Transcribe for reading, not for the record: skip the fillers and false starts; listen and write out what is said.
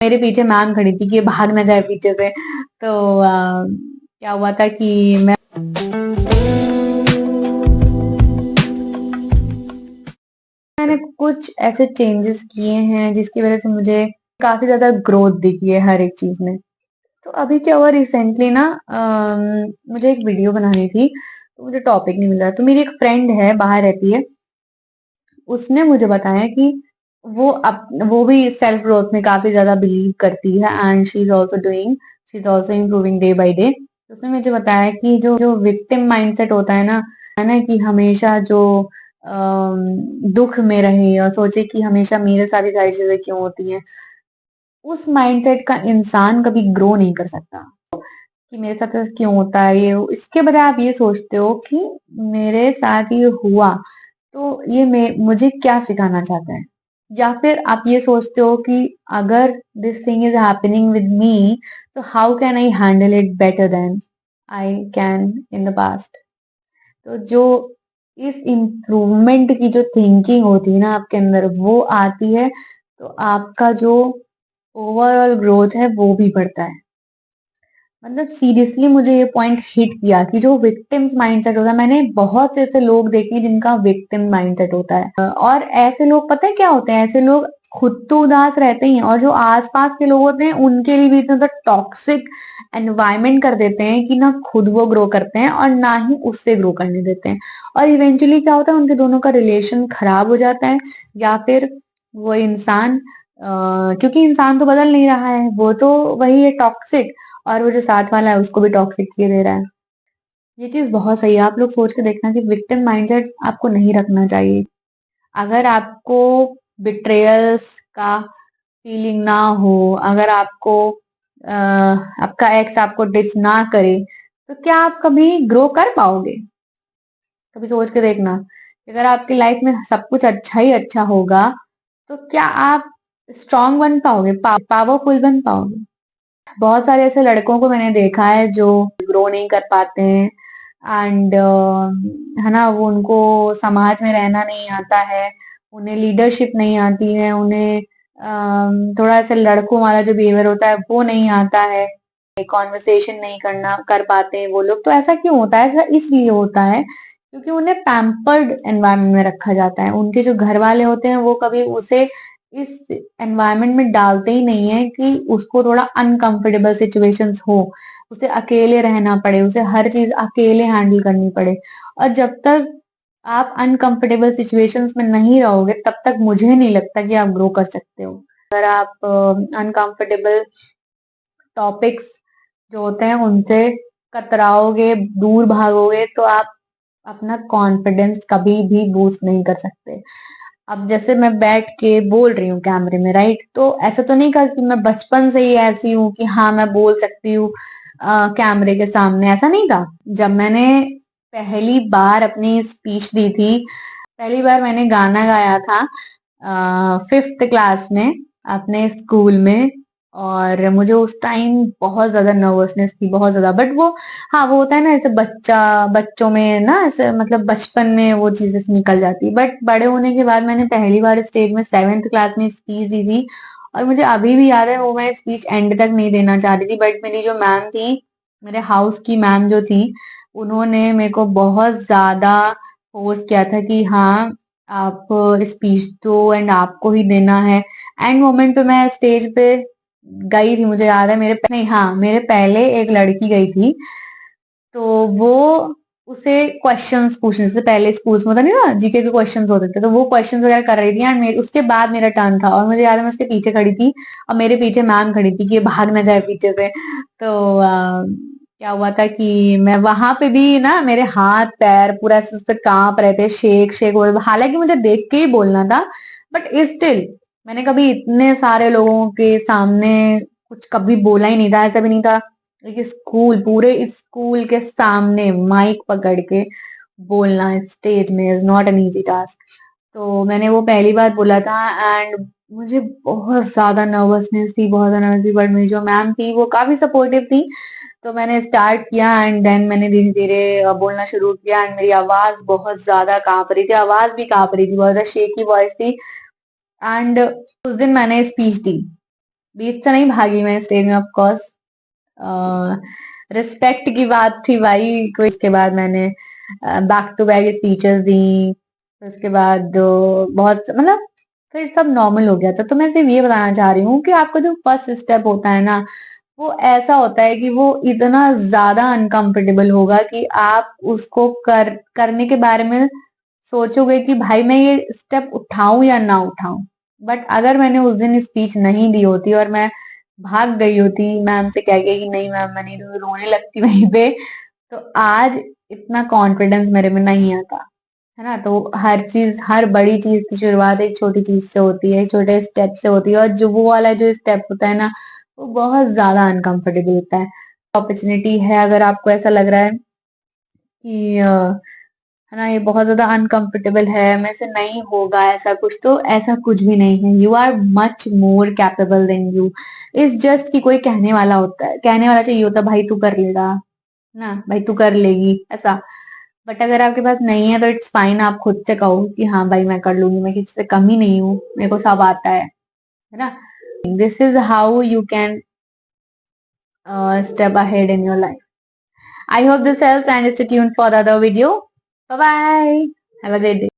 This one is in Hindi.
मेरे पीछे मैम खड़ी थी कि ये भाग ना जाए पीछे से। तो क्या हुआ था कि मैंने कुछ ऐसे चेंजेस किए हैं जिसकी वजह से मुझे काफी ज्यादा ग्रोथ दिखी है हर एक चीज में। तो अभी क्या हुआ रिसेंटली ना, मुझे एक वीडियो बनानी थी, तो मुझे टॉपिक नहीं मिल रहा। तो मेरी एक फ्रेंड है, बाहर रहती है, उसने मुझे बताया कि वो भी सेल्फ ग्रोथ में काफी ज्यादा बिलीव करती है and she is also improving day by day. उसने मुझे बताया कि जो जो विक्टिम माइंडसेट होता है ना कि हमेशा जो दुख में रहे और सोचे कि हमेशा मेरे साथ ही सारी चीजें क्यों होती हैं, उस माइंडसेट का इंसान कभी ग्रो नहीं कर सकता। कि मेरे साथ ऐसा क्यों होता है, ये इसके बजाय आप ये सोचते हो कि मेरे साथ ये हुआ तो ये मुझे क्या सिखाना चाहता है। या फिर आप ये सोचते हो कि अगर this thing is happening with me, तो how can I handle it better than I can in the past. तो जो इस इम्प्रूवमेंट की जो थिंकिंग होती है ना आपके अंदर, वो आती है, तो आपका जो ओवरऑल ग्रोथ है वो भी बढ़ता है। मतलब सीरियसली मुझे ये पॉइंट हिट किया कि जो विक्टिम्स माइंडसेट होता है, मैंने बहुत से ऐसे लोग देखे हैं जिनका विक्टिम माइंडसेट होता है। और ऐसे लोग पता है क्या होते हैं, ऐसे लोग खुद तो उदास रहते ही हैं और जो आसपास के लोग होते हैं उनके लिए भी इतना तो टॉक्सिक एनवायरमेंट कर देते हैं कि ना खुद वो ग्रो करते हैं और ना ही उससे ग्रो करने देते हैं। और इवेंचुअली क्या होता है, उनके दोनों का रिलेशन खराब हो जाता है। या फिर वो इंसान, क्योंकि इंसान तो बदल नहीं रहा है, वो तो वही है टॉक्सिक, और वो जो साथ वाला है उसको भी टॉक्सिक किए दे रहा है। ये चीज बहुत सही है, आप लोग सोच के देखना कि विक्टिम माइंडसेट आपको नहीं रखना चाहिए। अगर आपको बिट्रेयल्स का फीलिंग ना हो, अगर आपको आपका एक्स आपको डिच ना करे, तो क्या आप कभी ग्रो कर पाओगे? कभी सोच के देखना कि अगर आपकी लाइफ में सब कुछ अच्छा ही अच्छा होगा, तो क्या आप स्ट्रांग बन पाओगे, पावरफुल बन पाओगे? बहुत सारे ऐसे लड़कों को मैंने देखा है जो ग्रो नहीं कर पाते हैं एंड है ना, वो उनको समाज में रहना नहीं आता है, उन्हें लीडरशिप नहीं आती है, उन्हें थोड़ा ऐसे लड़कों वाला जो बिहेवियर होता है वो नहीं आता है, कॉन्वर्सेशन नहीं करना कर पाते हैं वो लोग। तो ऐसा क्यों होता है? ऐसा इसलिए होता है क्योंकि उन्हें पैम्पर्ड एनवायरनमेंट में रखा जाता है। उनके जो घर वाले होते हैं वो कभी उसे इस एनवायरनमेंट में डालते ही नहीं है कि उसको थोड़ा अनकंफर्टेबल सिचुएशंस हो, उसे अकेले रहना पड़े, उसे हर चीज अकेले हैंडल करनी पड़े। और जब तक आप अनकंफर्टेबल सिचुएशंस में नहीं रहोगे तब तक मुझे नहीं लगता कि आप ग्रो कर सकते हो। अगर आप अनकंफर्टेबल टॉपिक्स जो होते हैं उनसे कतराओगे, दूर भागोगे, तो आप अपना कॉन्फिडेंस कभी भी बूस्ट नहीं कर सकते। अब जैसे मैं बैठ के बोल रही हूँ कैमरे में, राइट, तो ऐसा तो नहीं कहा कि मैं बचपन से ही ऐसी हूँ कि हाँ मैं बोल सकती हूँ कैमरे के सामने, ऐसा नहीं था। जब मैंने पहली बार अपनी स्पीच दी थी, पहली बार मैंने गाना गाया था 5th क्लास में अपने स्कूल में, और मुझे उस टाइम बहुत ज्यादा नर्वसनेस थी, बहुत ज्यादा। बट वो, हाँ वो होता है ना ऐसे बच्चों में ना, ऐसे मतलब बचपन में वो चीजें से निकल जाती है। बट बड़े होने के बाद मैंने पहली बार स्टेज में 7th क्लास में स्पीच दी थी, और मुझे अभी भी याद है वो मैं स्पीच एंड तक नहीं देना चाह रही थी, बट मेरी जो मैम थी, मेरे हाउस की मैम जो थी, उन्होंने मेरे को बहुत ज्यादा फोर्स किया था कि हाँ आप स्पीच दो एंड आपको ही देना है। एंड मोमेंट पे मैं स्टेज पे गई थी, मुझे याद है, नहीं हाँ मेरे पहले एक लड़की गई थी, तो वो उसे क्वेश्चंस पूछने से पहले स्कूल्स में होता नहीं था, जीके के क्वेश्चंस होते थे, तो वो क्वेश्चंस वगैरह कर रही थी एंड उसके बाद मेरा टर्न था, और मुझे याद है मैं उसके पीछे खड़ी थी और मेरे पीछे मैम खड़ी थी कि ये भाग ना जाए पीछे से। तो क्या हुआ था कि मैं वहां पे भी ना, मेरे हाथ पैर पूरा ऐसे ऐसे कांप रहे थे, शेक शेक हो रहे, हालांकि मुझे देख के ही बोलना था, बट स्टिल मैंने कभी इतने सारे लोगों के सामने कुछ कभी बोला ही नहीं था। ऐसा भी नहीं था, एक स्कूल, पूरे स्कूल के सामने माइक पकड़ के बोलना स्टेज में is not an easy task. तो मैंने वो पहली बार बोला था एंड मुझे बहुत ज्यादा नर्वसनेस थी, बहुत ज्यादा नर्वस थी, बट मेरी जो मैम थी वो काफी सपोर्टिव थी। तो मैंने स्टार्ट किया एंड देन मैंने धीरे धीरे बोलना शुरू किया एंड मेरी आवाज बहुत ज्यादा कांप रही थी, आवाज भी कांप रही थी, बहुत ज्यादा शेकी वॉइस थी। एंड उस दिन मैंने स्पीच दी बीच से नहीं भागी मैं स्टेज में, ऑफ कोर्स। रिस्पेक्ट की बात थी भाई, कोई इसके बाद मैंने बैक टू बैक स्पीचेस दी। फिर उसके बाद बहुत मतलब फिर सब नॉर्मल हो गया था। तो मैं सिर्फ ये बताना चाह रही हूँ कि आपका जो फर्स्ट स्टेप होता है ना, वो ऐसा होता है कि वो इतना ज्यादा अनकंफर्टेबल होगा कि आप उसको करने के बारे में सोचोगे कि भाई मैं ये स्टेप उठाऊं या ना उठाऊं। बट अगर मैंने उस दिन स्पीच नहीं दी होती और मैं भाग गई होती मैम से कह के कि नहीं मैम मैं नहीं दूंगी, रोने लगती वहीं पे, तो आज इतना कॉन्फिडेंस मेरे में नहीं आता, है ना। तो हर चीज, हर बड़ी चीज की शुरुआत एक छोटी चीज से होती है, एक छोटे स्टेप से होती है। और जो वो वाला जो स्टेप होता है ना, वो बहुत ज्यादा अनकंफर्टेबल होता है। अपॉर्चुनिटी है, अगर आपको ऐसा लग रहा है कि है ना ये बहुत ज्यादा अनकंफर्टेबल है, मेरे से नहीं होगा ऐसा कुछ, तो ऐसा कुछ भी नहीं है। You are much more capable than you. इस जस्ट कि कोई कहने वाला होता है, कहने वाला चाहिए होता है, भाई तू कर लेगा ना, भाई तू कर लेगी, ऐसा। बट अगर आपके पास नहीं है तो इट्स फाइन, आप खुद से कहो कि हाँ भाई मैं कर लूंगी, मैं किसी से कम ही नहीं हूँ, मेरे को सब आता है ना। This is how you can step ahead in your life. I hope this helps and stay tuned for the other video. Bye bye. Have a great day.